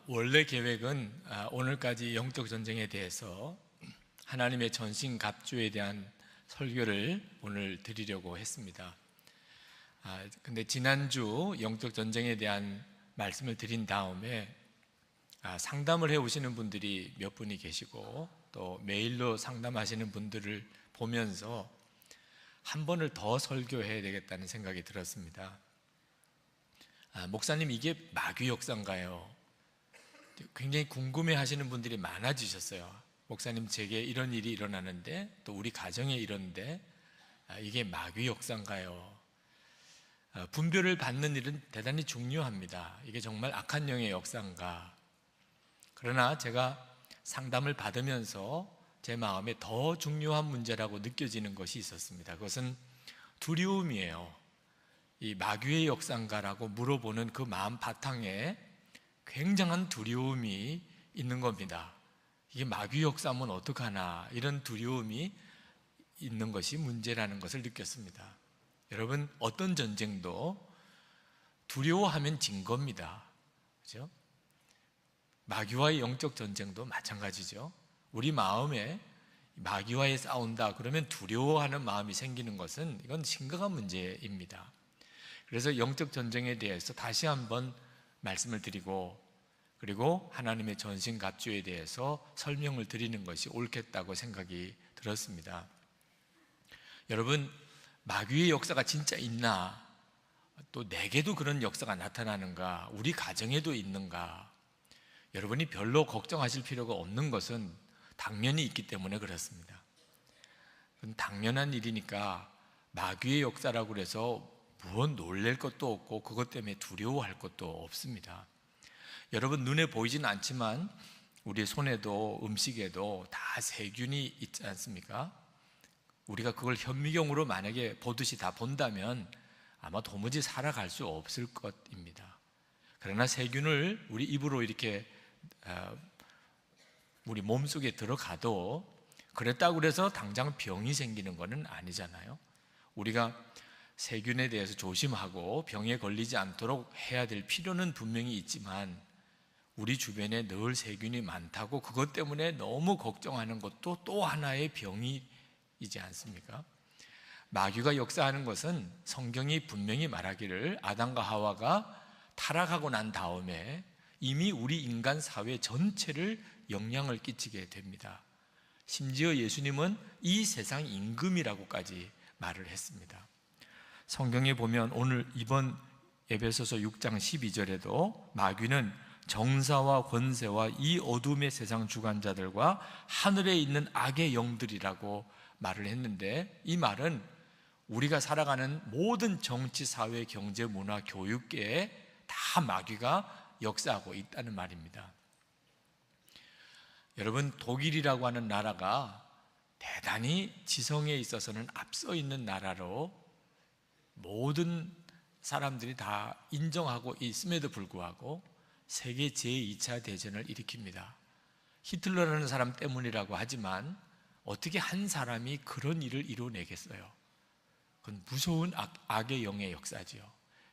원래 계획은 오늘까지 영적 전쟁에 대해서 하나님의 전신갑주에 대한 설교를 오늘 드리려고 했습니다. 근데 지난주 영적 전쟁에 대한 말씀을 드린 다음에 상담을 해오시는 분들이 몇 분이 계시고 또 메일로 상담하시는 분들을 보면서 한 번을 더 설교해야 되겠다는 생각이 들었습니다. 목사님, 이게 마귀 역사인가요? 굉장히 궁금해 하시는 분들이 많아지셨어요. 목사님, 제게 이런 일이 일어나는데 또 우리 가정에 이러는데 이게 마귀 역사인가요? 분별을 받는 일은 대단히 중요합니다. 이게 정말 악한 영의 역사인가? 그러나 제가 상담을 받으면서 제 마음에 더 중요한 문제라고 느껴지는 것이 있었습니다. 그것은 두려움이에요. 이 마귀의 역사인가라고 물어보는 그 마음 바탕에 굉장한 두려움이 있는 겁니다. 이게 마귀 역사면 어떡하나, 이런 두려움이 있는 것이 문제라는 것을 느꼈습니다. 여러분, 어떤 전쟁도 두려워하면 진 겁니다. 그렇죠? 마귀와의 영적 전쟁도 마찬가지죠. 우리 마음에 마귀와의 싸운다 그러면 두려워하는 마음이 생기는 것은 이건 심각한 문제입니다. 그래서 영적 전쟁에 대해서 다시 한번 말씀을 드리고, 그리고 하나님의 전신갑주에 대해서 설명을 드리는 것이 옳겠다고 생각이 들었습니다. 여러분, 마귀의 역사가 진짜 있나? 또 내게도 그런 역사가 나타나는가? 우리 가정에도 있는가? 여러분이 별로 걱정하실 필요가 없는 것은 당연히 있기 때문에 그렇습니다. 그건 당연한 일이니까 마귀의 역사라고 해서 무언 놀랄 것도 없고 그것 때문에 두려워할 것도 없습니다. 여러분, 눈에 보이지는 않지만 우리 손에도 음식에도 다 세균이 있지 않습니까? 우리가 그걸 현미경으로 만약에 보듯이 다 본다면 아마 도무지 살아갈 수 없을 것입니다. 그러나 세균을 우리 입으로 이렇게 우리 몸속에 들어가도 그랬다고 해서 당장 병이 생기는 것은 아니잖아요. 우리가 세균에 대해서 조심하고 병에 걸리지 않도록 해야 될 필요는 분명히 있지만 우리 주변에 늘 세균이 많다고 그것 때문에 너무 걱정하는 것도 또 하나의 병이지 않습니까? 마귀가 역사하는 것은 성경이 분명히 말하기를 아담과 하와가 타락하고 난 다음에 이미 우리 인간 사회 전체를 영향을 끼치게 됩니다. 심지어 예수님은 이 세상 임금이라고까지 말을 했습니다. 성경에 보면 오늘 이번 에베소서 6장 12절에도 마귀는 정사와 권세와 이 어둠의 세상 주관자들과 하늘에 있는 악의 영들이라고 말을 했는데, 이 말은 우리가 살아가는 모든 정치, 사회, 경제, 문화, 교육계에 다 마귀가 역사하고 있다는 말입니다. 여러분, 독일이라고 하는 나라가 대단히 지성에 있어서는 앞서 있는 나라로 모든 사람들이 다 인정하고 있음에도 불구하고 세계 제2차 대전을 일으킵니다. 히틀러라는 사람 때문이라고 하지만 어떻게 한 사람이 그런 일을 이뤄내겠어요? 그건 무서운 악의 영의 역사지요.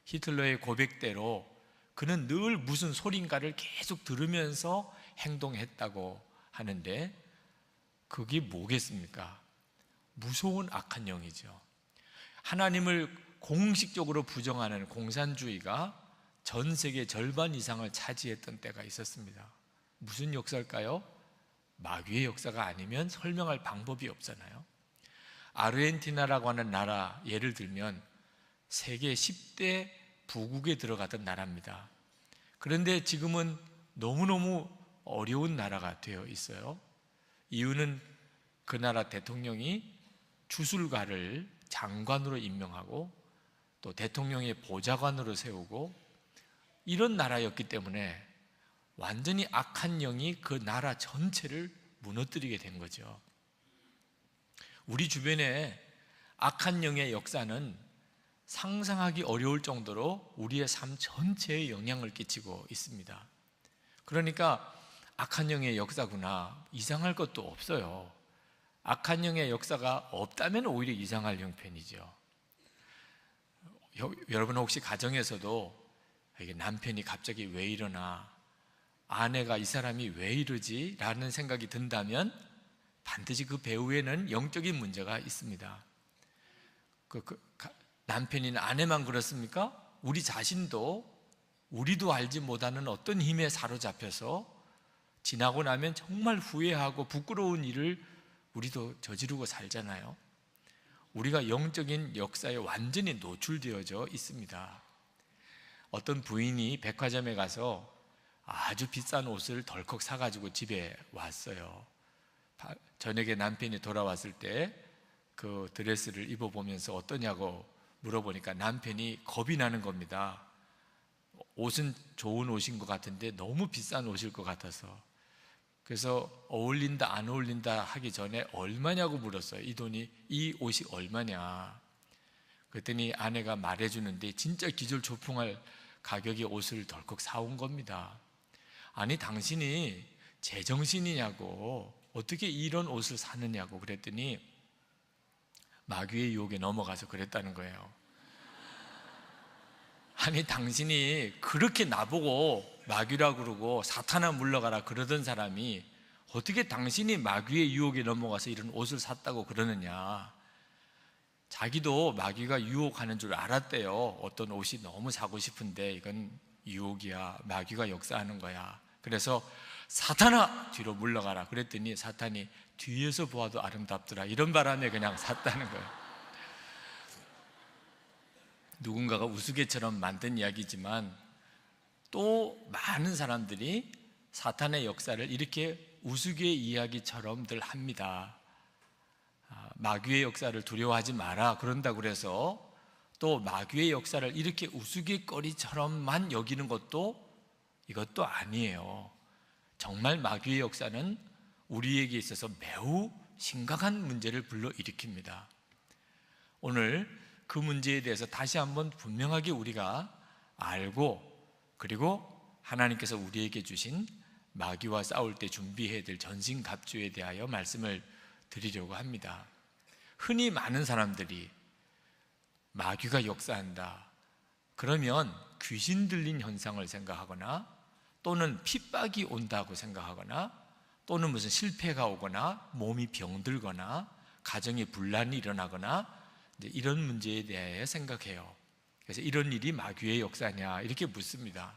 히틀러의 고백대로 그는 늘 무슨 소린가를 계속 들으면서 행동했다고 하는데 그게 뭐겠습니까? 무서운 악한 영이죠. 하나님을 공식적으로 부정하는 공산주의가 전 세계 절반 이상을 차지했던 때가 있었습니다. 무슨 역사일까요? 마귀의 역사가 아니면 설명할 방법이 없잖아요. 아르헨티나라고 하는 나라 예를 들면 세계 10대 부국에 들어가던 나라입니다. 그런데 지금은 너무너무 어려운 나라가 되어 있어요. 이유는 그 나라 대통령이 주술가를 장관으로 임명하고 또 대통령의 보좌관으로 세우고 이런 나라였기 때문에 완전히 악한 영이 그 나라 전체를 무너뜨리게 된 거죠. 우리 주변에 악한 영의 역사는 상상하기 어려울 정도로 우리의 삶 전체에 영향을 끼치고 있습니다. 그러니까 악한 영의 역사구나, 이상할 것도 없어요. 악한 영의 역사가 없다면 오히려 이상할 형편이죠. 여러분 혹시 가정에서도 이게 남편이 갑자기 왜 이러나, 아내가 이 사람이 왜 이러지? 라는 생각이 든다면 반드시 그 배우에는 영적인 문제가 있습니다. 남편이나 아내만 그렇습니까? 우리 자신도 우리도 알지 못하는 어떤 힘에 사로잡혀서 지나고 나면 정말 후회하고 부끄러운 일을 우리도 저지르고 살잖아요. 우리가 영적인 역사에 완전히 노출되어져 있습니다. 어떤 부인이 백화점에 가서 아주 비싼 옷을 덜컥 사가지고 집에 왔어요. 저녁에 남편이 돌아왔을 때 그 드레스를 입어보면서 어떠냐고 물어보니까 남편이 겁이 나는 겁니다. 옷은 좋은 옷인 것 같은데 너무 비싼 옷일 것 같아서. 그래서 어울린다 안 어울린다 하기 전에 얼마냐고 물었어요. 이 옷이 얼마냐. 그랬더니 아내가 말해주는데 진짜 기절초풍할 가격의 옷을 덜컥 사온 겁니다. 아니 당신이 제정신이냐고, 어떻게 이런 옷을 사느냐고 그랬더니 마귀의 유혹에 넘어가서 그랬다는 거예요. 아니 당신이 그렇게 나보고 마귀라고 그러고 사탄아 물러가라 그러던 사람이 어떻게 당신이 마귀의 유혹에 넘어가서 이런 옷을 샀다고 그러느냐. 자기도 마귀가 유혹하는 줄 알았대요. 어떤 옷이 너무 사고 싶은데 이건 유혹이야, 마귀가 역사하는 거야. 그래서 사탄아 뒤로 물러가라 그랬더니 사탄이 뒤에서 보아도 아름답더라 이런 바람에 그냥 샀다는 거예요. 누군가가 우스개처럼 만든 이야기지만 또 많은 사람들이 사탄의 역사를 이렇게 우스개 이야기처럼들 합니다. 마귀의 역사를 두려워하지 마라 그런다고 그래서 또 마귀의 역사를 이렇게 우스갯거리처럼만 여기는 이것도 아니에요. 정말 마귀의 역사는 우리에게 있어서 매우 심각한 문제를 불러일으킵니다. 오늘 그 문제에 대해서 다시 한번 분명하게 우리가 알고, 그리고 하나님께서 우리에게 주신 마귀와 싸울 때 준비해야 될 전신갑주에 대하여 말씀을 드리려고 합니다. 흔히 많은 사람들이 마귀가 역사한다 그러면 귀신 들린 현상을 생각하거나 또는 핍박이 온다고 생각하거나 또는 무슨 실패가 오거나 몸이 병들거나 가정에 분란이 일어나거나 이런 문제에 대해 생각해요. 그래서 이런 일이 마귀의 역사냐 이렇게 묻습니다.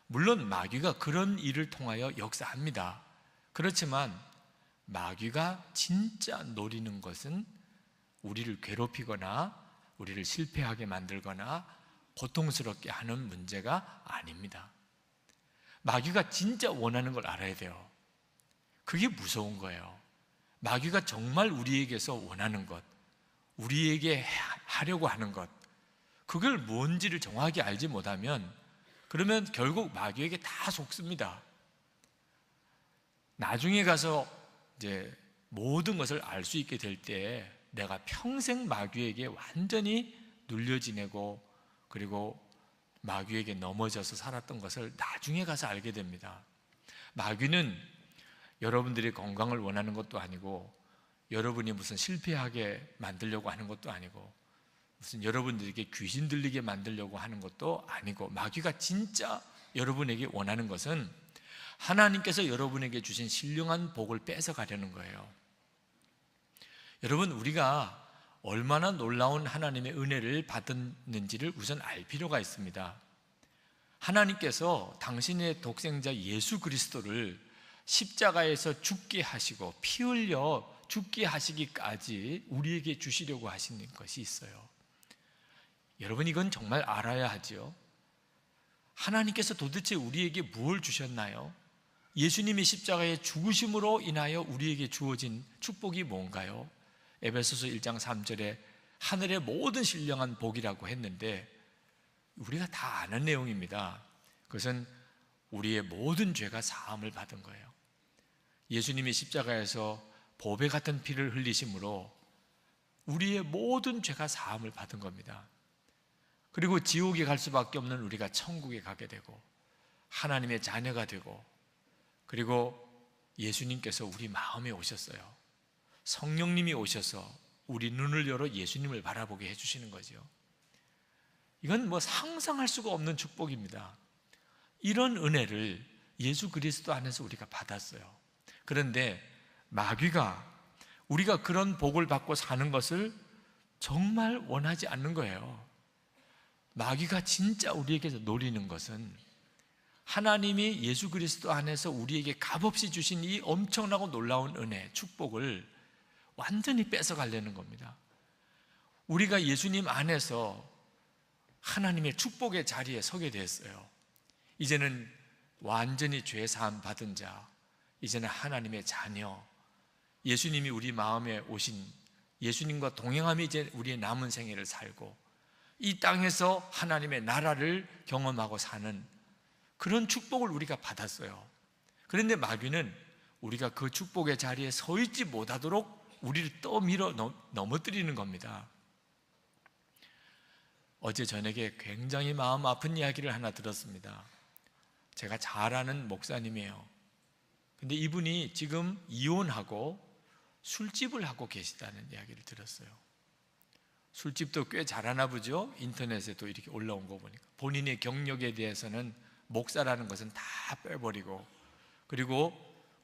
물론 마귀가 그런 일을 통하여 역사합니다. 그렇지만 마귀가 진짜 노리는 것은 우리를 괴롭히거나 우리를 실패하게 만들거나 고통스럽게 하는 문제가 아닙니다. 마귀가 진짜 원하는 걸 알아야 돼요. 그게 무서운 거예요. 마귀가 정말 우리에게서 원하는 것, 우리에게 하려고 하는 것, 그걸 뭔지를 정확히 알지 못하면 그러면 결국 마귀에게 다 속습니다. 나중에 가서 이제 모든 것을 알 수 있게 될 때 내가 평생 마귀에게 완전히 눌려 지내고 그리고 마귀에게 넘어져서 살았던 것을 나중에 가서 알게 됩니다. 마귀는 여러분들이 건강을 원하는 것도 아니고 여러분이 무슨 실패하게 만들려고 하는 것도 아니고 무슨 여러분들에게 귀신 들리게 만들려고 하는 것도 아니고 마귀가 진짜 여러분에게 원하는 것은 하나님께서 여러분에게 주신 신령한 복을 뺏어가려는 거예요. 여러분, 우리가 얼마나 놀라운 하나님의 은혜를 받았는지를 우선 알 필요가 있습니다. 하나님께서 당신의 독생자 예수 그리스도를 십자가에서 죽게 하시고 피 흘려 죽게 하시기까지 우리에게 주시려고 하시는 것이 있어요. 여러분, 이건 정말 알아야 하죠. 하나님께서 도대체 우리에게 무엇을 주셨나요? 예수님이 십자가의 죽으심으로 인하여 우리에게 주어진 축복이 뭔가요? 에베소서 1장 3절에 하늘의 모든 신령한 복이라고 했는데 우리가 다 아는 내용입니다. 그것은 우리의 모든 죄가 사함을 받은 거예요. 예수님이 십자가에서 보배 같은 피를 흘리심으로 우리의 모든 죄가 사함을 받은 겁니다. 그리고 지옥에 갈 수밖에 없는 우리가 천국에 가게 되고 하나님의 자녀가 되고 그리고 예수님께서 우리 마음에 오셨어요. 성령님이 오셔서 우리 눈을 열어 예수님을 바라보게 해주시는 거죠. 이건 상상할 수가 없는 축복입니다. 이런 은혜를 예수 그리스도 안에서 우리가 받았어요. 그런데 마귀가 우리가 그런 복을 받고 사는 것을 정말 원하지 않는 거예요. 마귀가 진짜 우리에게서 노리는 것은 하나님이 예수 그리스도 안에서 우리에게 값없이 주신 이 엄청나고 놀라운 은혜, 축복을 완전히 뺏어가려는 겁니다. 우리가 예수님 안에서 하나님의 축복의 자리에 서게 됐어요. 이제는 완전히 죄 사함 받은 자, 이제는 하나님의 자녀, 예수님이 우리 마음에 오신 예수님과 동행함이 이제 우리의 남은 생애를 살고 이 땅에서 하나님의 나라를 경험하고 사는 그런 축복을 우리가 받았어요. 그런데 마귀는 우리가 그 축복의 자리에 서 있지 못하도록 우리를 떠밀어 넘어뜨리는 겁니다. 어제 저녁에 굉장히 마음 아픈 이야기를 하나 들었습니다. 제가 잘 아는 목사님이에요. 근데 이분이 지금 이혼하고 술집을 하고 계시다는 이야기를 들었어요. 술집도 꽤 잘하나 보죠. 인터넷에도 이렇게 올라온 거 보니까 본인의 경력에 대해서는 목사라는 것은 다 빼버리고, 그리고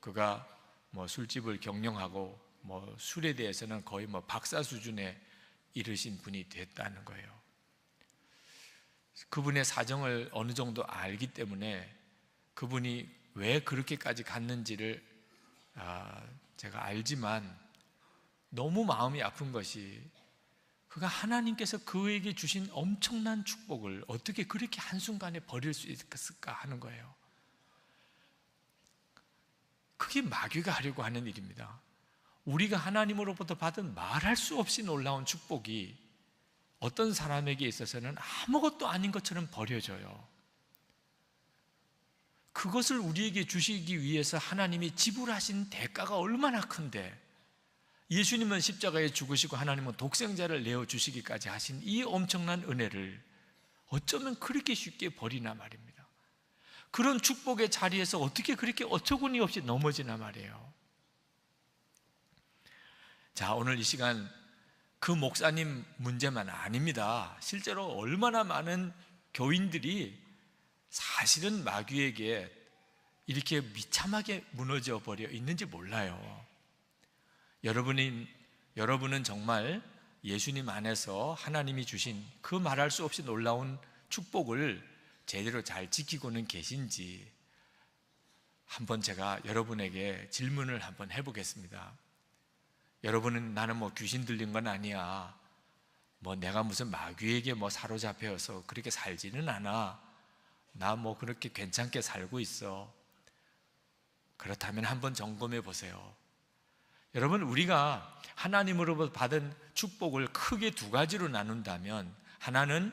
그가 뭐 술집을 경영하고 뭐 술에 대해서는 거의 뭐 박사 수준에 이르신 분이 됐다는 거예요. 그분의 사정을 어느 정도 알기 때문에 그분이 왜 그렇게까지 갔는지를 제가 알지만 너무 마음이 아픈 것이 그가 하나님께서 그에게 주신 엄청난 축복을 어떻게 그렇게 한순간에 버릴 수 있을까 하는 거예요. 그게 마귀가 하려고 하는 일입니다. 우리가 하나님으로부터 받은 말할 수 없이 놀라운 축복이 어떤 사람에게 있어서는 아무것도 아닌 것처럼 버려져요. 그것을 우리에게 주시기 위해서 하나님이 지불하신 대가가 얼마나 큰데, 예수님은 십자가에 죽으시고 하나님은 독생자를 내어주시기까지 하신 이 엄청난 은혜를 어쩌면 그렇게 쉽게 버리나 말입니다. 그런 축복의 자리에서 어떻게 그렇게 어처구니 없이 넘어지나 말이에요. 자, 오늘 이 시간 그 목사님 문제만 아닙니다. 실제로 얼마나 많은 교인들이 사실은 마귀에게 이렇게 비참하게 무너져 버려 있는지 몰라요. 여러분은 정말 예수님 안에서 하나님이 주신 그 말할 수 없이 놀라운 축복을 제대로 잘 지키고는 계신지 한번 제가 여러분에게 질문을 한번 해보겠습니다. 여러분은 나는 뭐 귀신 들린 건 아니야, 뭐 내가 무슨 마귀에게 뭐 사로잡혀서 그렇게 살지는 않아, 나 뭐 그렇게 괜찮게 살고 있어. 그렇다면 한번 점검해 보세요. 여러분, 우리가 하나님으로부터 받은 축복을 크게 두 가지로 나눈다면, 하나는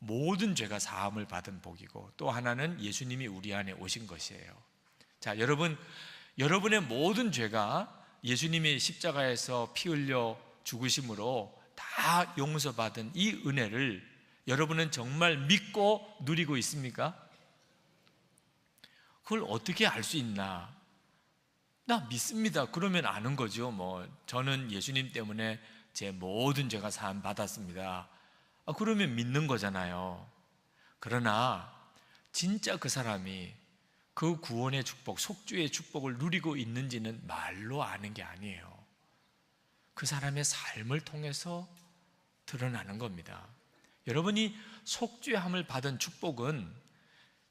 모든 죄가 사함을 받은 복이고, 또 하나는 예수님이 우리 안에 오신 것이에요. 자, 여러분의 모든 죄가 예수님이 십자가에서 피 흘려 죽으심으로 다 용서받은 이 은혜를 여러분은 정말 믿고 누리고 있습니까? 그걸 어떻게 알 수 있나? 나 믿습니다. 그러면 아는 거죠. 뭐 저는 예수님 때문에 제 모든 죄가 사함 받았습니다. 그러면 믿는 거잖아요. 그러나 진짜 그 사람이 그 구원의 축복, 속죄의 축복을 누리고 있는지는 말로 아는 게 아니에요. 그 사람의 삶을 통해서 드러나는 겁니다. 여러분이 속죄함을 받은 축복은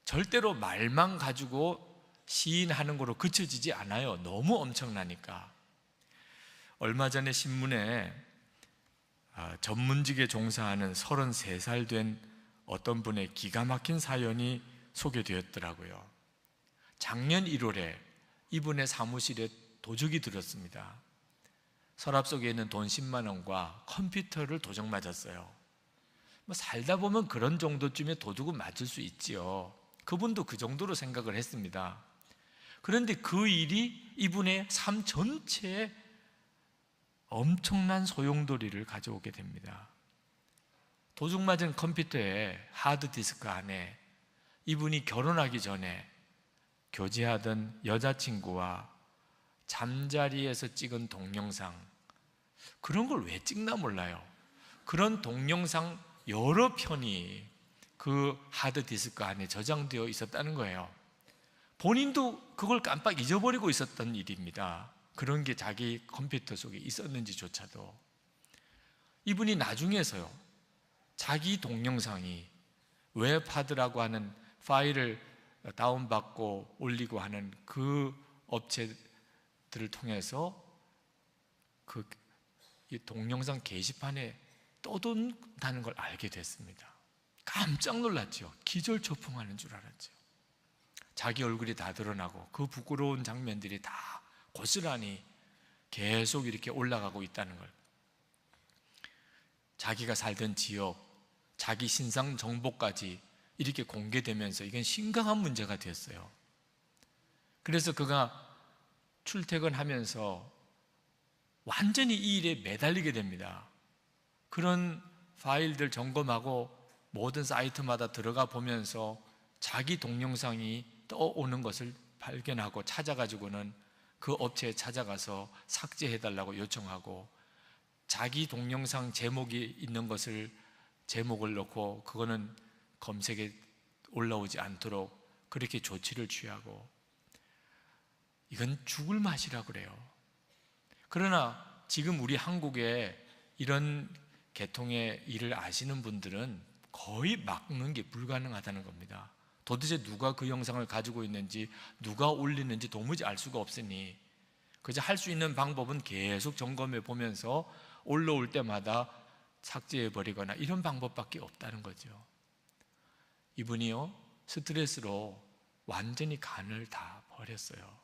절대로 말만 가지고 시인하는 거로 그쳐지지 않아요. 너무 엄청나니까. 얼마 전에 신문에 전문직에 종사하는 33살 된 어떤 분의 기가 막힌 사연이 소개되었더라고요. 작년 1월에 이분의 사무실에 도둑이 들었습니다. 서랍 속에 있는 돈 10만 원과 컴퓨터를 도적 맞았어요. 뭐 살다 보면 그런 정도쯤에 도둑은 맞을 수 있지요. 그분도 그 정도로 생각을 했습니다. 그런데 그 일이 이분의 삶 전체에 엄청난 소용돌이를 가져오게 됩니다. 도둑 맞은 컴퓨터의 하드디스크 안에 이분이 결혼하기 전에 교제하던 여자친구와 잠자리에서 찍은 동영상, 그런 걸 왜 찍나 몰라요. 그런 동영상 여러 편이 그 하드디스크 안에 저장되어 있었다는 거예요. 본인도 그걸 깜빡 잊어버리고 있었던 일입니다. 그런 게 자기 컴퓨터 속에 있었는지조차도. 이분이 나중에서요, 자기 동영상이 웹하드라고 하는 파일을 다운받고 올리고 하는 그 업체들을 통해서 그 동영상 게시판에 떠돈다는 걸 알게 됐습니다. 깜짝 놀랐죠. 기절초풍하는 줄 알았죠. 자기 얼굴이 다 드러나고 그 부끄러운 장면들이 다 고스란히 계속 이렇게 올라가고 있다는 걸, 자기가 살던 지역, 자기 신상 정보까지 이렇게 공개되면서 이건 심각한 문제가 되었어요. 그래서 그가 출퇴근하면서 완전히 이 일에 매달리게 됩니다. 그런 파일들 점검하고 모든 사이트마다 들어가 보면서 자기 동영상이 떠오는 것을 발견하고 찾아가지고는 그 업체에 찾아가서 삭제해달라고 요청하고, 자기 동영상 제목이 있는 것을 제목을 넣고 그거는 검색에 올라오지 않도록 그렇게 조치를 취하고, 이건 죽을 맛이라 그래요. 그러나 지금 우리 한국에 이런 계통의 일을 아시는 분들은 거의 막는 게 불가능하다는 겁니다. 도대체 누가 그 영상을 가지고 있는지, 누가 올리는지 도무지 알 수가 없으니 그저 할 수 있는 방법은 계속 점검해 보면서 올라올 때마다 삭제해 버리거나 이런 방법밖에 없다는 거죠. 이분이요, 스트레스로 완전히 간을 다 버렸어요.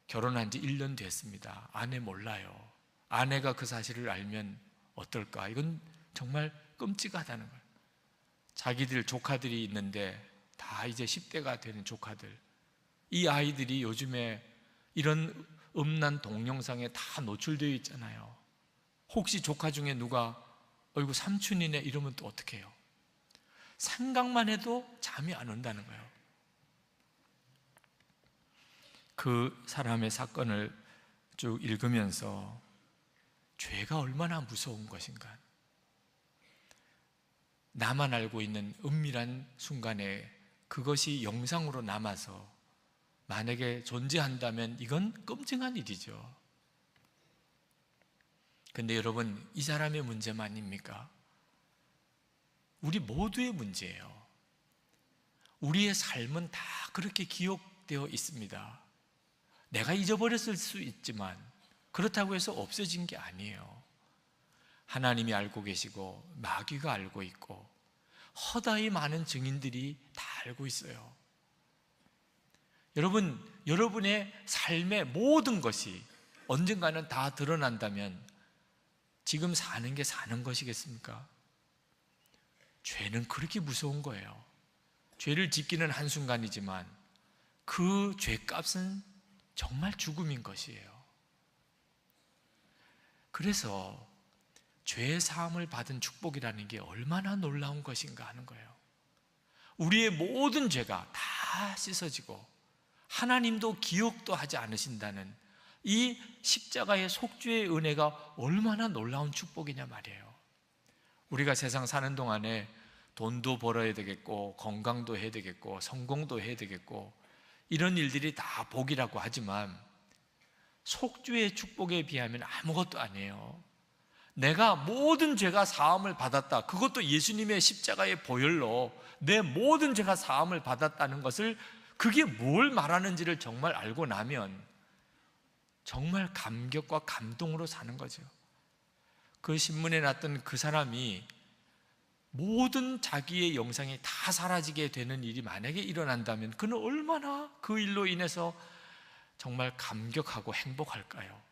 결혼한 지 1년 됐습니다. 아내 몰라요. 아내가 그 사실을 알면 어떨까? 이건 정말 끔찍하다는 거예요. 자기들 조카들이 있는데 다 이제 10대가 되는 조카들, 이 아이들이 요즘에 이런 음란 동영상에 다 노출되어 있잖아요. 혹시 조카 중에 누가 어이구 삼촌이네 이러면 또 어떻게 해요? 생각만 해도 잠이 안 온다는 거예요. 그 사람의 사건을 쭉 읽으면서 죄가 얼마나 무서운 것인가, 나만 알고 있는 은밀한 순간에 그것이 영상으로 남아서 만약에 존재한다면 이건 끔찍한 일이죠. 근데 여러분, 이 사람의 문제만입니까? 우리 모두의 문제예요. 우리의 삶은 다 그렇게 기록되어 있습니다. 내가 잊어버렸을 수 있지만 그렇다고 해서 없어진 게 아니에요. 하나님이 알고 계시고 마귀가 알고 있고 허다히 많은 증인들이 다 알고 있어요. 여러분, 여러분의 삶의 모든 것이 언젠가는 다 드러난다면 지금 사는 게 사는 것이겠습니까? 죄는 그렇게 무서운 거예요. 죄를 짓기는 한순간이지만 그 죄값은 정말 죽음인 것이에요. 그래서 죄 사함을 받은 축복이라는 게 얼마나 놀라운 것인가 하는 거예요. 우리의 모든 죄가 다 씻어지고 하나님도 기억도 하지 않으신다는 이 십자가의 속죄의 은혜가 얼마나 놀라운 축복이냐 말이에요. 우리가 세상 사는 동안에 돈도 벌어야 되겠고 건강도 해야 되겠고 성공도 해야 되겠고 이런 일들이 다 복이라고 하지만 속죄의 축복에 비하면 아무것도 아니에요. 내가 모든 죄가 사함을 받았다, 그것도 예수님의 십자가의 보혈로 내 모든 죄가 사함을 받았다는 것을, 그게 뭘 말하는지를 정말 알고 나면 정말 감격과 감동으로 사는 거죠. 그 신문에 났던 그 사람이 모든 자기의 영상이 다 사라지게 되는 일이 만약에 일어난다면 그는 얼마나 그 일로 인해서 정말 감격하고 행복할까요?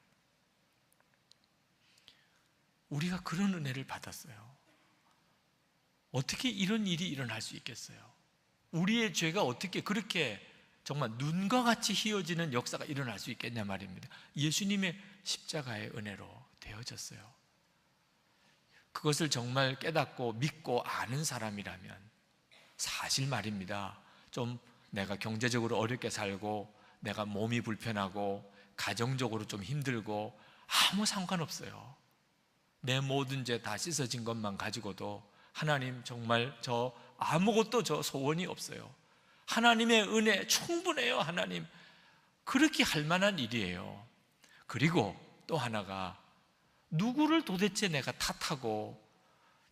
우리가 그런 은혜를 받았어요. 어떻게 이런 일이 일어날 수 있겠어요? 우리의 죄가 어떻게 그렇게 정말 눈과 같이 희어지는 역사가 일어날 수 있겠냐 말입니다. 예수님의 십자가의 은혜로 되어졌어요. 그것을 정말 깨닫고 믿고 아는 사람이라면, 사실 말입니다, 좀 내가 경제적으로 어렵게 살고 내가 몸이 불편하고 가정적으로 좀 힘들고 아무 상관없어요. 내 모든 죄 다 씻어진 것만 가지고도 하나님 정말 저 아무것도 저 소원이 없어요. 하나님의 은혜 충분해요, 하나님. 그렇게 할 만한 일이에요. 그리고 또 하나가, 누구를 도대체 내가 탓하고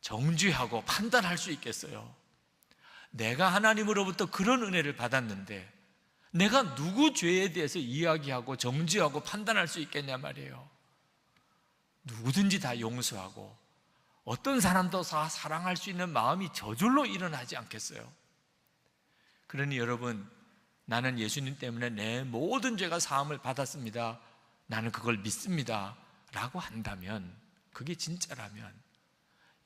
정죄하고 판단할 수 있겠어요? 내가 하나님으로부터 그런 은혜를 받았는데 내가 누구 죄에 대해서 이야기하고 정죄하고 판단할 수 있겠냐 말이에요. 누구든지 다 용서하고 어떤 사람도 다 사랑할 수 있는 마음이 저절로 일어나지 않겠어요? 그러니 여러분, 나는 예수님 때문에 내 모든 죄가 사함을 받았습니다, 나는 그걸 믿습니다 라고 한다면, 그게 진짜라면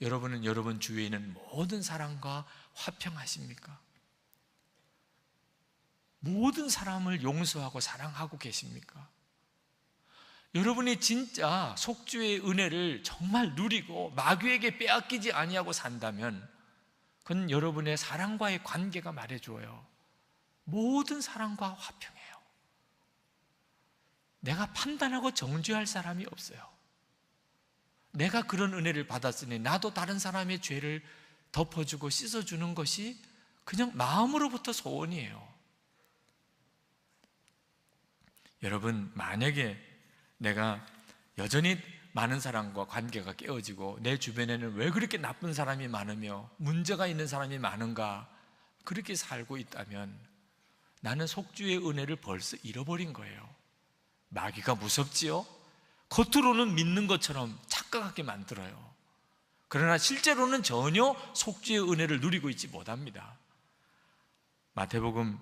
여러분은 여러분 주위에 있는 모든 사람과 화평하십니까? 모든 사람을 용서하고 사랑하고 계십니까? 여러분이 진짜 속죄의 은혜를 정말 누리고 마귀에게 빼앗기지 아니하고 산다면 그건 여러분의 사랑과의 관계가 말해줘요. 모든 사람과 화평해요. 내가 판단하고 정죄할 사람이 없어요. 내가 그런 은혜를 받았으니 나도 다른 사람의 죄를 덮어주고 씻어주는 것이 그냥 마음으로부터 소원이에요. 여러분, 만약에 내가 여전히 많은 사람과 관계가 깨어지고 내 주변에는 왜 그렇게 나쁜 사람이 많으며 문제가 있는 사람이 많은가, 그렇게 살고 있다면 나는 속죄의 은혜를 벌써 잃어버린 거예요. 마귀가 무섭지요? 겉으로는 믿는 것처럼 착각하게 만들어요. 그러나 실제로는 전혀 속죄의 은혜를 누리고 있지 못합니다. 마태복음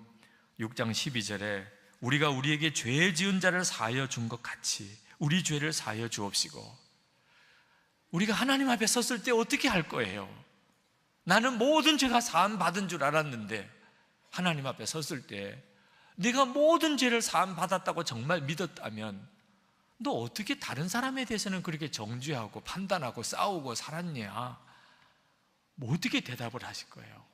6장 12절에 우리가 우리에게 죄 지은 자를 사하여 준 것 같이 우리 죄를 사하여 주옵시고. 우리가 하나님 앞에 섰을 때 어떻게 할 거예요? 나는 모든 죄가 사함 받은 줄 알았는데 하나님 앞에 섰을 때 네가 모든 죄를 사함 받았다고 정말 믿었다면 너 어떻게 다른 사람에 대해서는 그렇게 정죄하고 판단하고 싸우고 살았냐? 뭐 어떻게 대답을 하실 거예요?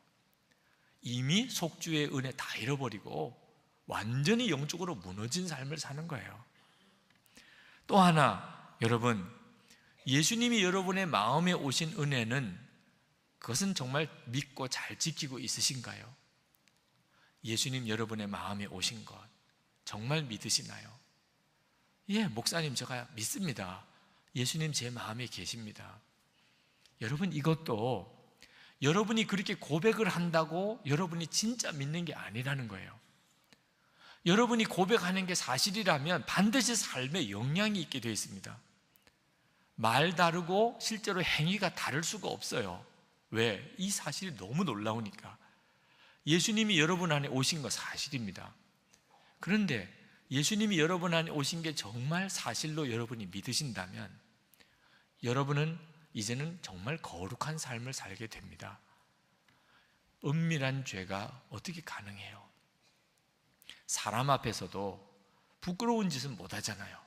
이미 속죄의 은혜 다 잃어버리고 완전히 영적으로 무너진 삶을 사는 거예요. 또 하나, 여러분, 예수님이 여러분의 마음에 오신 은혜는 그것은 정말 믿고 잘 지키고 있으신가요? 예수님 여러분의 마음에 오신 것 정말 믿으시나요? 예, 목사님 제가 믿습니다. 예수님 제 마음에 계십니다. 여러분, 이것도 여러분이 그렇게 고백을 한다고 여러분이 진짜 믿는 게 아니라는 거예요. 여러분이 고백하는 게 사실이라면 반드시 삶에 영향이 있게 되어 있습니다. 말 다르고 실제로 행위가 다를 수가 없어요. 왜? 이 사실이 너무 놀라우니까. 예수님이 여러분 안에 오신 거 사실입니다. 그런데 예수님이 여러분 안에 오신 게 정말 사실로 여러분이 믿으신다면 여러분은 이제는 정말 거룩한 삶을 살게 됩니다. 은밀한 죄가 어떻게 가능해요? 사람 앞에서도 부끄러운 짓은 못 하잖아요.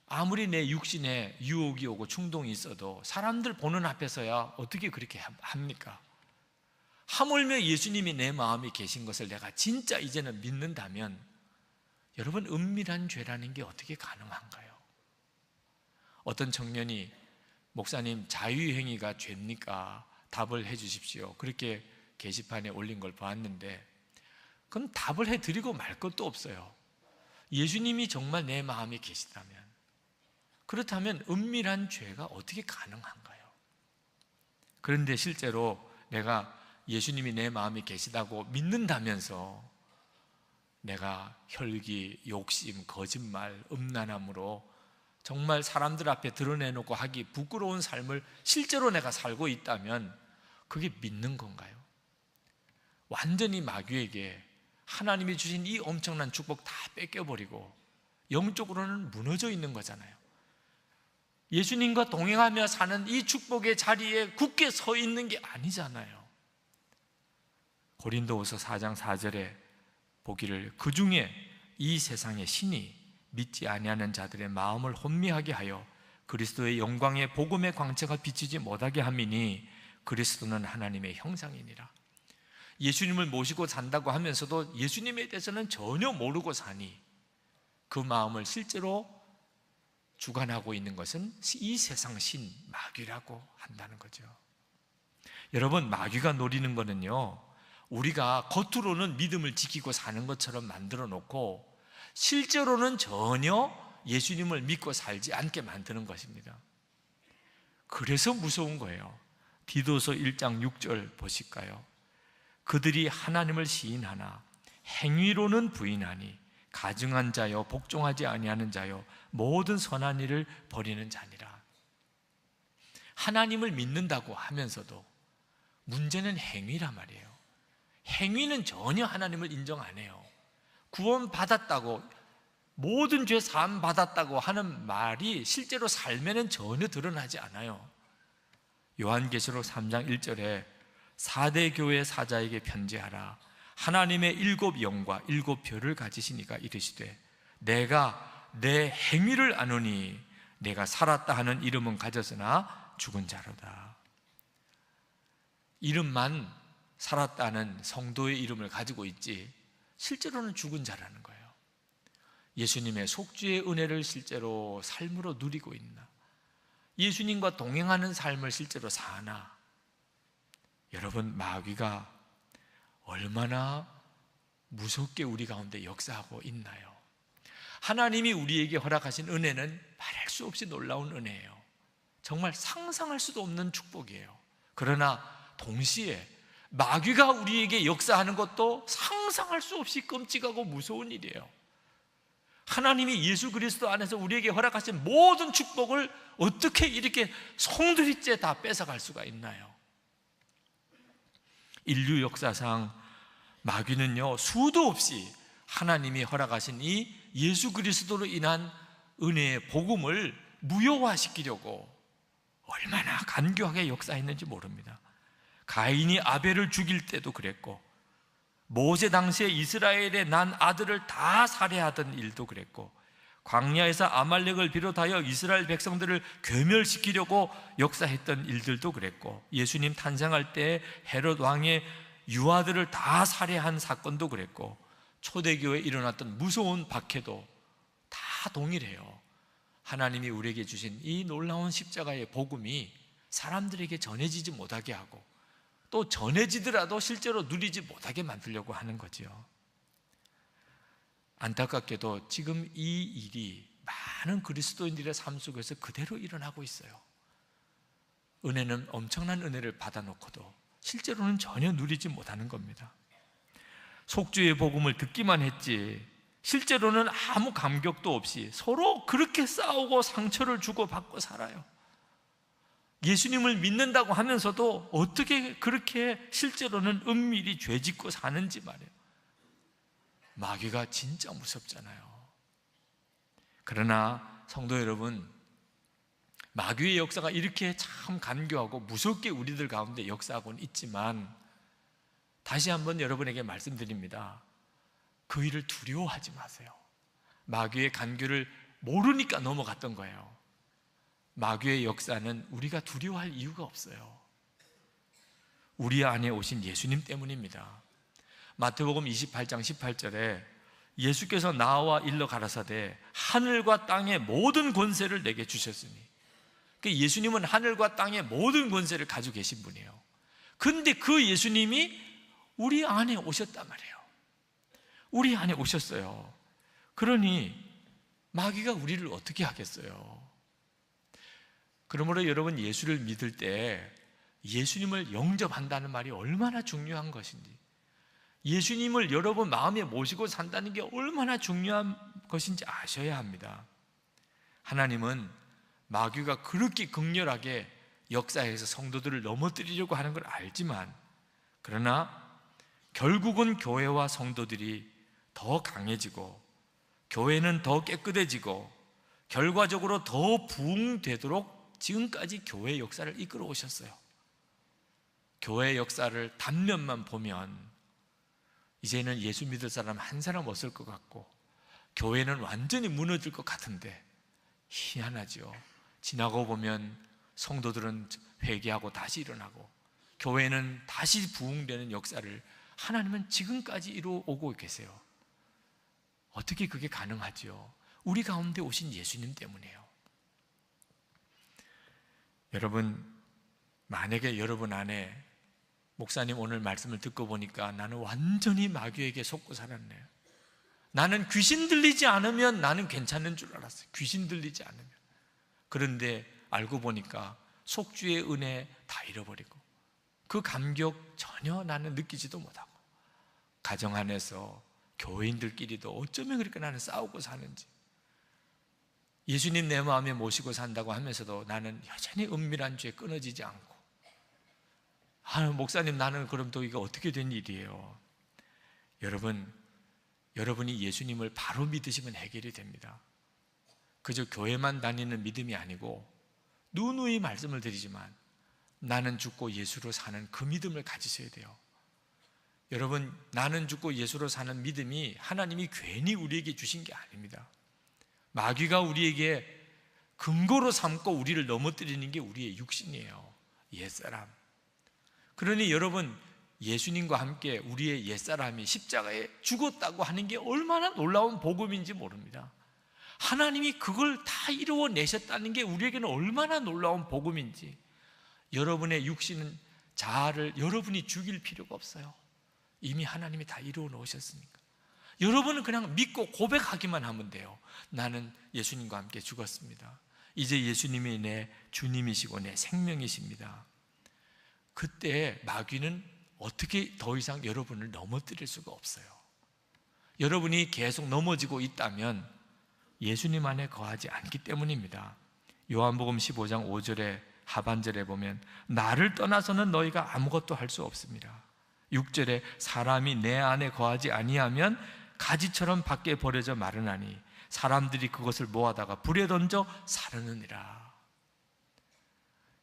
아무리 내 육신에 유혹이 오고 충동이 있어도 사람들 보는 앞에서야 어떻게 그렇게 합니까? 하물며 예수님이 내 마음에 계신 것을 내가 진짜 이제는 믿는다면 여러분, 은밀한 죄라는 게 어떻게 가능한가요? 어떤 청년이 목사님, 자유행위가 죄입니까? 답을 해 주십시오. 그렇게 게시판에 올린 걸 보았는데 그럼 답을 해드리고 말 것도 없어요. 예수님이 정말 내 마음에 계시다면, 그렇다면 은밀한 죄가 어떻게 가능한가요? 그런데 실제로 내가 예수님이 내 마음에 계시다고 믿는다면서 내가 혈기, 욕심, 거짓말, 음란함으로 정말 사람들 앞에 드러내놓고 하기 부끄러운 삶을 실제로 내가 살고 있다면 그게 믿는 건가요? 완전히 마귀에게 하나님이 주신 이 엄청난 축복 다 뺏겨버리고 영적으로는 무너져 있는 거잖아요. 예수님과 동행하며 사는 이 축복의 자리에 굳게 서 있는 게 아니잖아요. 고린도후서 4장 4절에 보기를 그 중에 이 세상의 신이 믿지 아니하는 자들의 마음을 혼미하게 하여 그리스도의 영광의 복음의 광채가 비치지 못하게 함이니 그리스도는 하나님의 형상이니라. 예수님을 모시고 산다고 하면서도 예수님에 대해서는 전혀 모르고 사니 그 마음을 실제로 주관하고 있는 것은 이 세상 신 마귀라고 한다는 거죠. 여러분, 마귀가 노리는 거는요, 우리가 겉으로는 믿음을 지키고 사는 것처럼 만들어 놓고 실제로는 전혀 예수님을 믿고 살지 않게 만드는 것입니다. 그래서 무서운 거예요. 디도서 1장 6절 보실까요? 그들이 하나님을 시인하나 행위로는 부인하니 가증한 자여 복종하지 아니하는 자여 모든 선한 일을 버리는 자니라. 하나님을 믿는다고 하면서도 문제는 행위란 말이에요. 행위는 전혀 하나님을 인정 안 해요. 구원 받았다고, 모든 죄 사함 받았다고 하는 말이 실제로 삶에는 전혀 드러나지 않아요. 요한계시록 3장 1절에 4대 교회 사자에게 편지하라. 하나님의 7 영과 7 별을 가지시니까 이르시되 내가 내 행위를 아노니 내가 살았다 하는 이름은 가졌으나 죽은 자로다. 이름만 살았다는 성도의 이름을 가지고 있지 실제로는 죽은 자라는 거예요. 예수님의 속죄의 은혜를 실제로 삶으로 누리고 있나? 예수님과 동행하는 삶을 실제로 사나? 여러분, 마귀가 얼마나 무섭게 우리 가운데 역사하고 있나요? 하나님이 우리에게 허락하신 은혜는 말할 수 없이 놀라운 은혜예요. 정말 상상할 수도 없는 축복이에요. 그러나 동시에 마귀가 우리에게 역사하는 것도 상상할 수 없이 끔찍하고 무서운 일이에요. 하나님이 예수 그리스도 안에서 우리에게 허락하신 모든 축복을 어떻게 이렇게 송두리째 다 뺏어갈 수가 있나요? 인류 역사상 마귀는요, 수도 없이 하나님이 허락하신 이 예수 그리스도로 인한 은혜의 복음을 무효화시키려고 얼마나 간교하게 역사했는지 모릅니다. 가인이 아벨을 죽일 때도 그랬고, 모세 당시에 이스라엘의 난 아들을 다 살해하던 일도 그랬고, 광야에서 아말렉을 비롯하여 이스라엘 백성들을 괴멸시키려고 역사했던 일들도 그랬고, 예수님 탄생할 때 헤롯 왕의 유아들을 다 살해한 사건도 그랬고, 초대교회에 일어났던 무서운 박해도 다 동일해요. 하나님이 우리에게 주신 이 놀라운 십자가의 복음이 사람들에게 전해지지 못하게 하고, 또 전해지더라도 실제로 누리지 못하게 만들려고 하는 거지요. 안타깝게도 지금 이 일이 많은 그리스도인들의 삶 속에서 그대로 일어나고 있어요. 은혜는 엄청난 은혜를 받아놓고도 실제로는 전혀 누리지 못하는 겁니다. 속죄의 복음을 듣기만 했지 실제로는 아무 감격도 없이 서로 그렇게 싸우고 상처를 주고받고 살아요. 예수님을 믿는다고 하면서도 어떻게 그렇게 실제로는 은밀히 죄짓고 사는지 말이에요. 마귀가 진짜 무섭잖아요. 그러나 성도 여러분, 마귀의 역사가 이렇게 참 간교하고 무섭게 우리들 가운데 역사하고는 있지만, 다시 한번 여러분에게 말씀드립니다. 그 일을 두려워하지 마세요. 마귀의 간교를 모르니까 넘어갔던 거예요. 마귀의 역사는 우리가 두려워할 이유가 없어요. 우리 안에 오신 예수님 때문입니다. 마태복음 28장 18절에 예수께서 나와 일러 가라사대 하늘과 땅의 모든 권세를 내게 주셨으니, 예수님은 하늘과 땅의 모든 권세를 가지고 계신 분이에요. 근데 그 예수님이 우리 안에 오셨단 말이에요. 우리 안에 오셨어요. 그러니 마귀가 우리를 어떻게 하겠어요? 그러므로 여러분, 예수를 믿을 때 예수님을 영접한다는 말이 얼마나 중요한 것인지, 예수님을 여러분 마음에 모시고 산다는 게 얼마나 중요한 것인지 아셔야 합니다. 하나님은 마귀가 그렇게 극렬하게 역사해서 성도들을 넘어뜨리려고 하는 걸 알지만, 그러나 결국은 교회와 성도들이 더 강해지고 교회는 더 깨끗해지고 결과적으로 더 부흥되도록 지금까지 교회 역사를 이끌어 오셨어요. 교회 역사를 단면만 보면 이제는 예수 믿을 사람 한 사람 없을 것 같고, 교회는 완전히 무너질 것 같은데 희한하죠. 지나고 보면 성도들은 회개하고 다시 일어나고 교회는 다시 부흥되는 역사를 하나님은 지금까지 이루어오고 계세요. 어떻게 그게 가능하죠? 우리 가운데 오신 예수님 때문이에요. 여러분, 만약에 여러분 안에 목사님 오늘 말씀을 듣고 보니까 나는 완전히 마귀에게 속고 살았네요. 나는 귀신 들리지 않으면 나는 괜찮은 줄 알았어요. 귀신 들리지 않으면. 그런데 알고 보니까 속주의 은혜 다 잃어버리고 그 감격 전혀 나는 느끼지도 못하고 가정 안에서 교회인들끼리도 어쩌면 그렇게 나는 싸우고 사는지, 예수님 내 마음에 모시고 산다고 하면서도 나는 여전히 은밀한 죄에 끊어지지 않고, 목사님 나는 그럼 또 이거 어떻게 된 일이에요? 여러분이 예수님을 바로 믿으시면 해결이 됩니다. 그저 교회만 다니는 믿음이 아니고 누누이 말씀을 드리지만 나는 죽고 예수로 사는 그 믿음을 가지셔야 돼요. 여러분, 나는 죽고 예수로 사는 믿음이 하나님이 괜히 우리에게 주신 게 아닙니다. 마귀가 우리에게 근거로 삼고 우리를 넘어뜨리는 게 우리의 육신이에요. 옛사람. 그러니 여러분, 예수님과 함께 우리의 옛사람이 십자가에 죽었다고 하는 게 얼마나 놀라운 복음인지 모릅니다. 하나님이 그걸 다 이루어내셨다는 게 우리에게는 얼마나 놀라운 복음인지. 여러분의 육신은 자아를 여러분이 죽일 필요가 없어요. 이미 하나님이 다 이루어 놓으셨으니까. 여러분은 그냥 믿고 고백하기만 하면 돼요. 나는 예수님과 함께 죽었습니다. 이제 예수님이 내 주님이시고 내 생명이십니다. 그때 마귀는 어떻게 더 이상 여러분을 넘어뜨릴 수가 없어요. 여러분이 계속 넘어지고 있다면 예수님 안에 거하지 않기 때문입니다. 요한복음 15장 5절에 하반절에 보면 나를 떠나서는 너희가 아무것도 할 수 없습니다. 6절에 사람이 내 안에 거하지 아니하면 가지처럼 밖에 버려져 마르나니 사람들이 그것을 모아다가 불에 던져 사르느니라.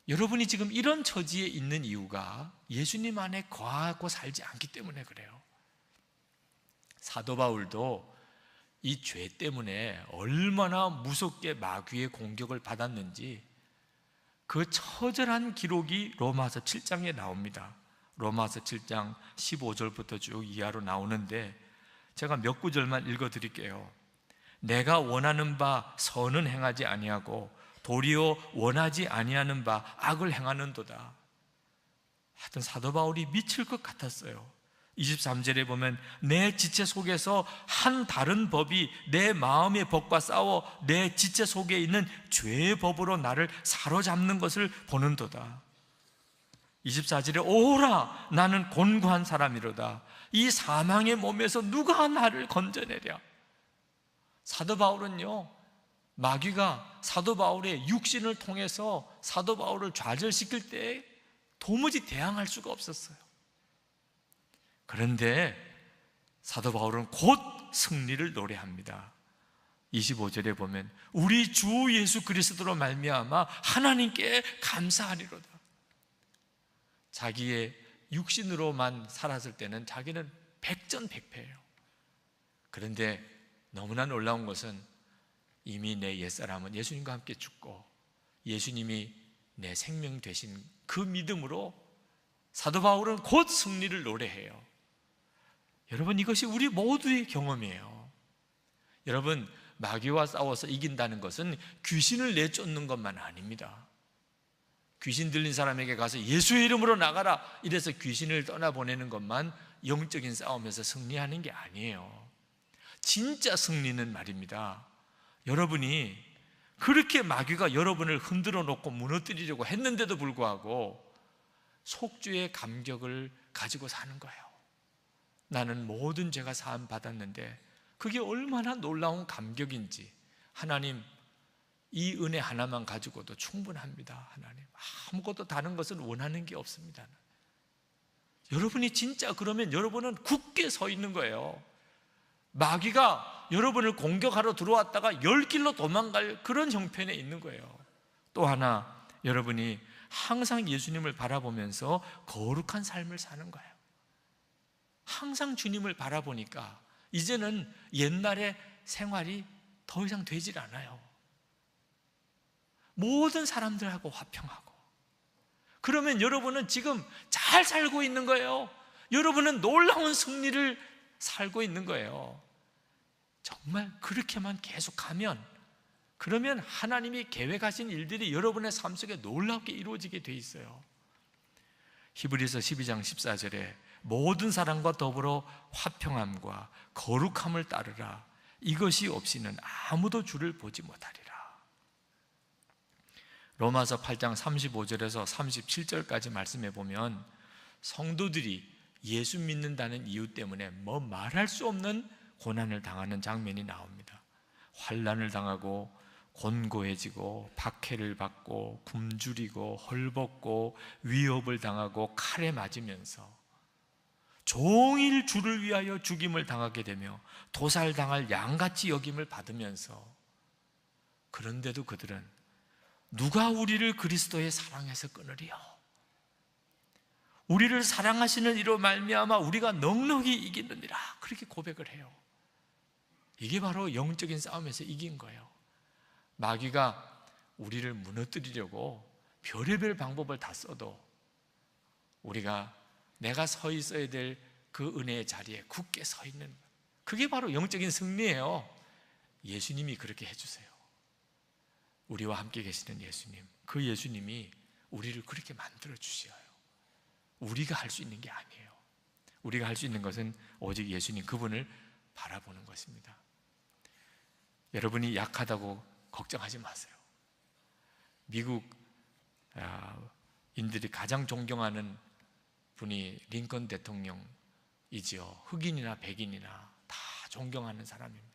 여러분이 지금 이런 처지에 있는 이유가 예수님 안에 거하고 살지 않기 때문에 그래요. 사도 바울도 이 죄 때문에 얼마나 무섭게 마귀의 공격을 받았는지 그 처절한 기록이 로마서 7장에 나옵니다. 로마서 7장 15절부터 쭉 이하로 나오는데 제가 몇 구절만 읽어드릴게요. 내가 원하는 바 선은 행하지 아니하고 도리어 원하지 아니하는 바 악을 행하는도다. 하여튼 사도 바울이 미칠 것 같았어요. 23절에 보면 내 지체 속에서 한 다른 법이 내 마음의 법과 싸워 내 지체 속에 있는 죄의 법으로 나를 사로잡는 것을 보는도다. 24절에 오라 나는 곤고한 사람이로다. 이 사망의 몸에서 누가 나를 건져내랴. 사도 바울은요, 마귀가 사도 바울의 육신을 통해서 사도 바울을 좌절시킬 때 도무지 대항할 수가 없었어요. 그런데 사도 바울은 곧 승리를 노래합니다. 25절에 보면 우리 주 예수 그리스도로 말미암아 하나님께 감사하리로다. 자기의 육신으로만 살았을 때는 자기는 백전백패예요. 그런데 너무나 놀라운 것은 이미 내 옛사람은 예수님과 함께 죽고 예수님이 내 생명 되신 그 믿음으로 사도 바울은 곧 승리를 노래해요. 여러분, 이것이 우리 모두의 경험이에요. 여러분, 마귀와 싸워서 이긴다는 것은 귀신을 내쫓는 것만 아닙니다. 귀신 들린 사람에게 가서 예수의 이름으로 나가라 이래서 귀신을 떠나보내는 것만 영적인 싸움에서 승리하는 게 아니에요. 진짜 승리는 말입니다, 여러분이 그렇게 마귀가 여러분을 흔들어 놓고 무너뜨리려고 했는데도 불구하고 속죄의 감격을 가지고 사는 거예요. 나는 모든 죄가 사함 받았는데 그게 얼마나 놀라운 감격인지. 하나님, 이 은혜 하나만 가지고도 충분합니다. 하나님, 아무것도 다른 것은 원하는 게 없습니다. 여러분이 진짜 그러면 여러분은 굳게 서 있는 거예요. 마귀가 여러분을 공격하러 들어왔다가 열 길로 도망갈 그런 형편에 있는 거예요. 또 하나, 여러분이 항상 예수님을 바라보면서 거룩한 삶을 사는 거예요. 항상 주님을 바라보니까 이제는 옛날의 생활이 더 이상 되질 않아요. 모든 사람들하고 화평하고. 그러면 여러분은 지금 잘 살고 있는 거예요. 여러분은 놀라운 승리를 살고 있는 거예요. 정말 그렇게만 계속하면, 그러면 하나님이 계획하신 일들이 여러분의 삶 속에 놀랍게 이루어지게 돼 있어요. 히브리서 12장 14절에 모든 사람과 더불어 화평함과 거룩함을 따르라. 이것이 없이는 아무도 주를 보지 못하리라. 로마서 8장 35절에서 37절까지 말씀해 보면 성도들이 예수 믿는다는 이유 때문에 뭐 말할 수 없는 고난을 당하는 장면이 나옵니다. 환난을 당하고 곤고해지고 박해를 받고 굶주리고 헐벗고 위협을 당하고 칼에 맞으면서 종일 주를 위하여 죽임을 당하게 되며 도살당할 양같이 여김을 받으면서, 그런데도 그들은 누가 우리를 그리스도의 사랑에서 끊으리요? 우리를 사랑하시는 이로 말미암아 우리가 넉넉히 이기느니라, 그렇게 고백을 해요. 이게 바로 영적인 싸움에서 이긴 거예요. 마귀가 우리를 무너뜨리려고 별의별 방법을 다 써도 우리가 내가 서 있어야 될 그 은혜의 자리에 굳게 서 있는, 그게 바로 영적인 승리예요. 예수님이 그렇게 해주세요. 우리와 함께 계시는 예수님, 그 예수님이 우리를 그렇게 만들어 주셔요. 우리가 할 수 있는 게 아니에요. 우리가 할 수 있는 것은 오직 예수님 그분을 바라보는 것입니다. 여러분이 약하다고 걱정하지 마세요. 미국 인들이 가장 존경하는 분이 링컨 대통령이지요. 흑인이나 백인이나 다 존경하는 사람입니다.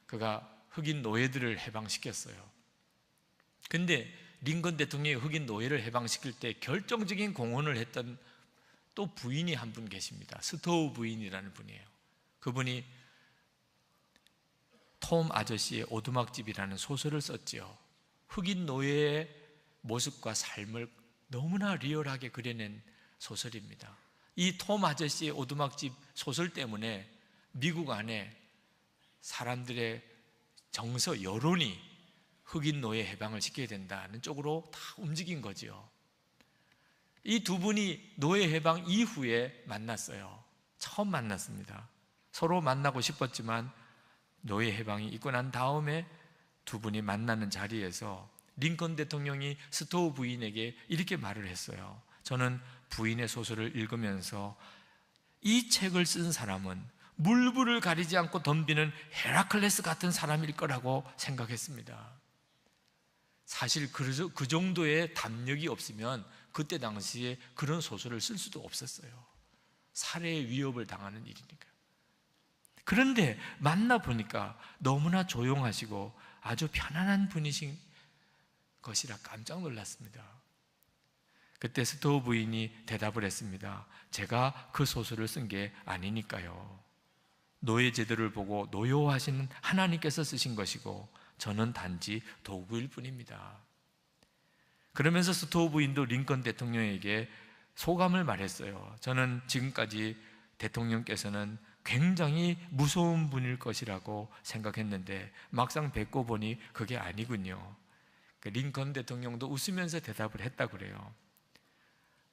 그가 흑인 노예들을 해방시켰어요. 근데 링컨 대통령이 흑인 노예를 해방시킬 때 결정적인 공헌을 했던 또 부인이 한 분 계십니다. 스토우 부인이라는 분이에요. 그분이 톰 아저씨의 오두막집이라는 소설을 썼지요. 흑인 노예의 모습과 삶을 너무나 리얼하게 그려낸 소설입니다. 이 톰 아저씨의 오두막집 소설 때문에 미국 안에 사람들의 정서, 여론이 흑인 노예 해방을 시켜야 된다는 쪽으로 다 움직인 거죠. 이 두 분이 노예 해방 이후에 만났어요. 처음 만났습니다. 서로 만나고 싶었지만 노예 해방이 있고 난 다음에 두 분이 만나는 자리에서 링컨 대통령이 스토우 부인에게 이렇게 말을 했어요. 저는 부인의 소설을 읽으면서 이 책을 쓴 사람은 물불을 가리지 않고 덤비는 헤라클레스 같은 사람일 거라고 생각했습니다. 사실 그 정도의 담력이 없으면 그때 당시에 그런 소설을 쓸 수도 없었어요. 살해의 위협을 당하는 일이니까. 그런데 만나보니까 너무나 조용하시고 아주 편안한 분이신 것이라 깜짝 놀랐습니다. 그때 스토우 부인이 대답을 했습니다. 제가 그 소설을 쓴 게 아니니까요. 노예 제도를 보고 노여워하시는 하나님께서 쓰신 것이고 저는 단지 도구일 뿐입니다. 그러면서 스토우 부인도 링컨 대통령에게 소감을 말했어요. 저는 지금까지 대통령께서는 굉장히 무서운 분일 것이라고 생각했는데 막상 뵙고 보니 그게 아니군요. 링컨 대통령도 웃으면서 대답을 했다 그래요.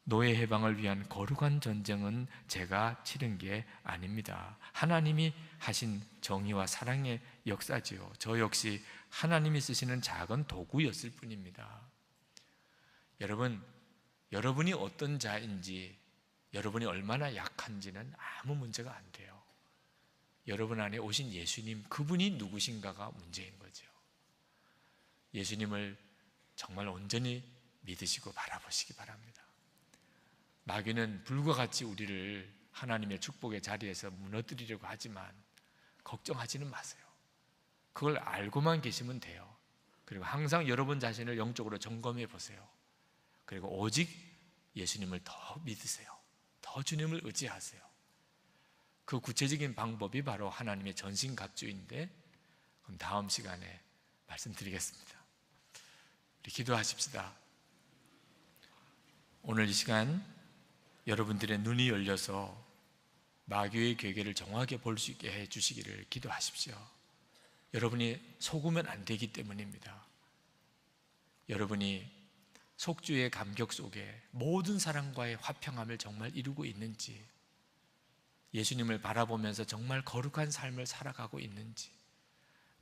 노예 해방을 위한 거룩한 전쟁은 제가 치른 게 아닙니다. 하나님이 하신 정의와 사랑의 역사지요. 저 역시 하나님이 쓰시는 작은 도구였을 뿐입니다. 여러분이 어떤 자인지, 여러분이 얼마나 약한지는 아무 문제가 안 돼요. 여러분 안에 오신 예수님, 그분이 누구신가가 문제인 거죠. 예수님을 정말 온전히 믿으시고 바라보시기 바랍니다. 마귀는 불과 같이 우리를 하나님의 축복의 자리에서 무너뜨리려고 하지만 걱정하지는 마세요. 그걸 알고만 계시면 돼요. 그리고 항상 여러분 자신을 영적으로 점검해 보세요. 그리고 오직 예수님을 더 믿으세요. 더 주님을 의지하세요. 그 구체적인 방법이 바로 하나님의 전신갑주인데, 그럼 다음 시간에 말씀드리겠습니다. 우리 기도하십시다. 오늘 이 시간 여러분들의 눈이 열려서 마귀의 괴계를 정확하게 볼 수 있게 해 주시기를 기도하십시오. 여러분이 속으면 안 되기 때문입니다. 여러분이 속주의 감격 속에 모든 사람과의 화평함을 정말 이루고 있는지, 예수님을 바라보면서 정말 거룩한 삶을 살아가고 있는지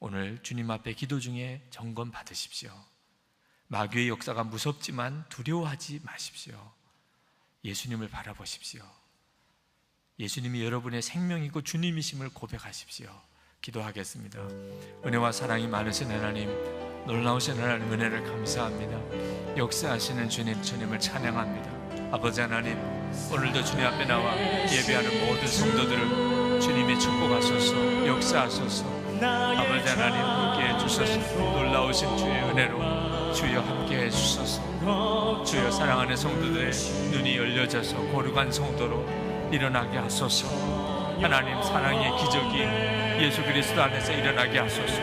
오늘 주님 앞에 기도 중에 점검 받으십시오. 마귀의 역사가 무섭지만 두려워하지 마십시오. 예수님을 바라보십시오. 예수님이 여러분의 생명이고 주님이심을 고백하십시오. 기도하겠습니다. 은혜와 사랑이 많으신 하나님, 놀라우신 하나님 은혜를 감사합니다. 역사하시는 주님을 찬양합니다. 아버지 하나님, 오늘도 주님 앞에 나와 예배하는 모든 성도들을 주님이 축복하소서, 역사하소서. 아버지 하나님 함께해 주소서. 놀라우신 주의 은혜로 주여 함께해 주소서. 주여 사랑하는 성도들의 눈이 열려져서 거룩한 성도로 일어나게 하소서. 하나님 사랑의 기적이 예수 그리스도 안에서 일어나게 하소서.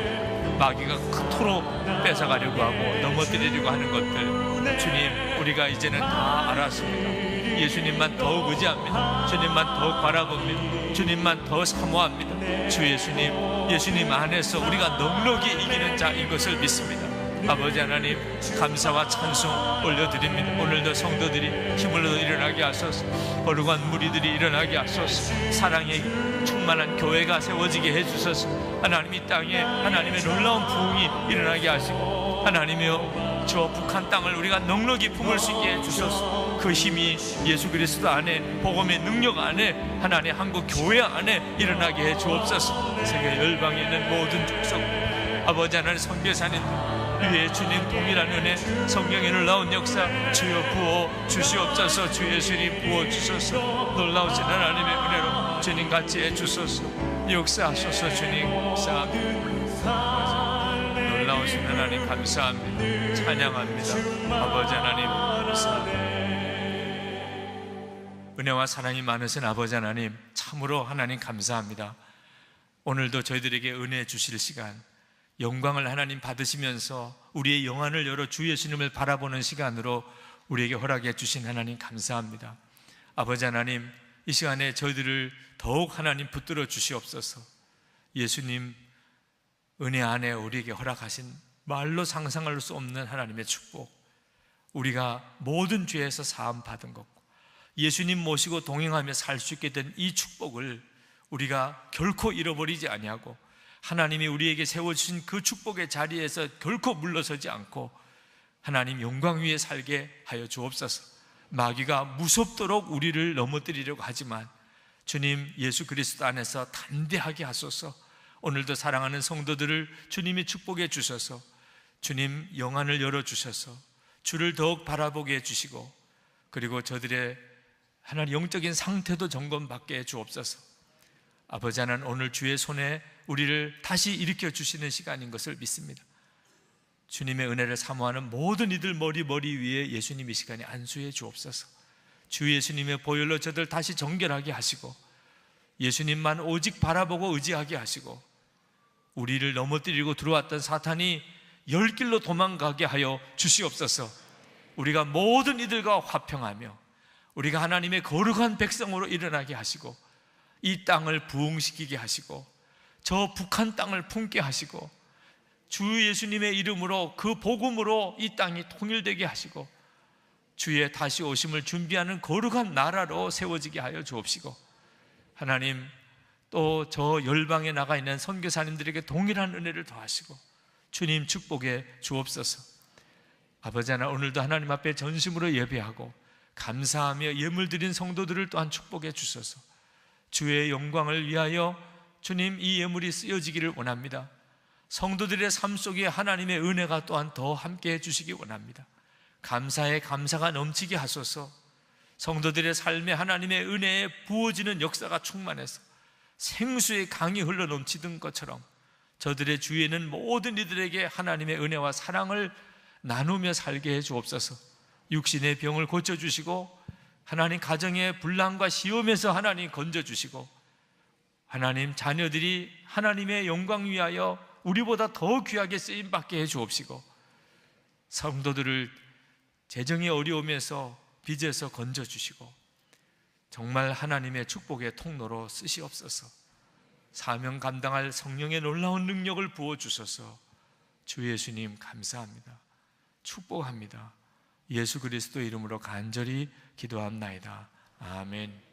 마귀가 그토록 뺏어가려고 하고 넘어뜨리려고 하는 것들, 주님 우리가 이제는 다 알았습니다. 예수님만 더욱 의지합니다. 주님만 더욱 바라봅니다. 주님만 더 사모합니다. 주 예수님 안에서 우리가 넉넉히 이기는 자인 것을 믿습니다. 아버지 하나님, 감사와 찬송 올려드립니다. 오늘도 성도들이 힘을 얻어 일어나게 하소서. 거룩한 무리들이 일어나게 하소서. 사랑에 충만한 교회가 세워지게 해주소서. 하나님, 이 땅에 하나님의 놀라운 부흥이 일어나게 하시고, 하나님이여 저 북한 땅을 우리가 넉넉히 품을 수 있게 해주소서. 그 힘이 예수 그리스도 안에, 복음의 능력 안에, 하나님 한국 교회 안에 일어나게 해 주옵소서. 세계 열방에 있는 모든 족속, 아버지 하나님 선교사님 위에 주님 동일한 은혜, 성령의 놀라운 역사 주여 부어 주시옵소서. 주 예수님 부어 주소서. 놀라우신 하나님의 은혜로 주님 같이 해주소서. 역사하소서. 주님 감사합니다. 놀라우신 하나님 감사합니다. 찬양합니다. 아버지 하나님 감사합니다. 은혜와 사랑이 많으신 아버지 하나님, 참으로 하나님 감사합니다. 오늘도 저희들에게 은혜 주실 시간, 영광을 하나님 받으시면서 우리의 영안을 열어 주 예수님을 바라보는 시간으로 우리에게 허락해 주신 하나님 감사합니다. 아버지 하나님, 이 시간에 저희들을 더욱 하나님 붙들어 주시옵소서. 예수님 은혜 안에 우리에게 허락하신 말로 상상할 수 없는 하나님의 축복, 우리가 모든 죄에서 사함 받은 것, 예수님 모시고 동행하며 살 수 있게 된 이 축복을 우리가 결코 잃어버리지 아니하고, 하나님이 우리에게 세워주신 그 축복의 자리에서 결코 물러서지 않고 하나님 영광 위에 살게 하여 주옵소서. 마귀가 무섭도록 우리를 넘어뜨리려고 하지만 주님 예수 그리스도 안에서 담대하게 하소서. 오늘도 사랑하는 성도들을 주님이 축복해 주셔서 주님 영안을 열어주셔서 주를 더욱 바라보게 해주시고, 그리고 저들의 하나님 영적인 상태도 점검받게 해 주옵소서. 아버지 하나님, 오늘 주의 손에 우리를 다시 일으켜 주시는 시간인 것을 믿습니다. 주님의 은혜를 사모하는 모든 이들 머리 위에 예수님 이 시간에 안수해 주옵소서. 주 예수님의 보혈로 저들 다시 정결하게 하시고, 예수님만 오직 바라보고 의지하게 하시고, 우리를 넘어뜨리고 들어왔던 사탄이 열 길로 도망가게 하여 주시옵소서. 우리가 모든 이들과 화평하며 우리가 하나님의 거룩한 백성으로 일어나게 하시고, 이 땅을 부흥시키게 하시고, 저 북한 땅을 품게 하시고, 주 예수님의 이름으로 그 복음으로 이 땅이 통일되게 하시고, 주의 다시 오심을 준비하는 거룩한 나라로 세워지게 하여 주옵시고, 하나님 또 저 열방에 나가 있는 선교사님들에게 동일한 은혜를 더하시고 주님 축복해 주옵소서. 아버지 하나님, 오늘도 하나님 앞에 전심으로 예배하고 감사하며 예물 드린 성도들을 또한 축복해 주소서. 주의 영광을 위하여 주님 이 예물이 쓰여지기를 원합니다. 성도들의 삶 속에 하나님의 은혜가 또한 더 함께 해주시기 원합니다. 감사에 감사가 넘치게 하소서. 성도들의 삶에 하나님의 은혜에 부어지는 역사가 충만해서 생수의 강이 흘러 넘치던 것처럼 저들의 주위에는 모든 이들에게 하나님의 은혜와 사랑을 나누며 살게 해 주옵소서. 육신의 병을 고쳐주시고, 하나님 가정의 분란과 시험에서 하나님 건져주시고, 하나님 자녀들이 하나님의 영광 위하여 우리보다 더 귀하게 쓰임받게 해 주옵시고, 성도들을 재정의 어려움에서 빚에서 건져주시고, 정말 하나님의 축복의 통로로 쓰시옵소서. 사명 감당할 성령의 놀라운 능력을 부어주셔서 주 예수님 감사합니다. 축복합니다. 예수 그리스도 이름으로 간절히 기도합나이다. 아멘.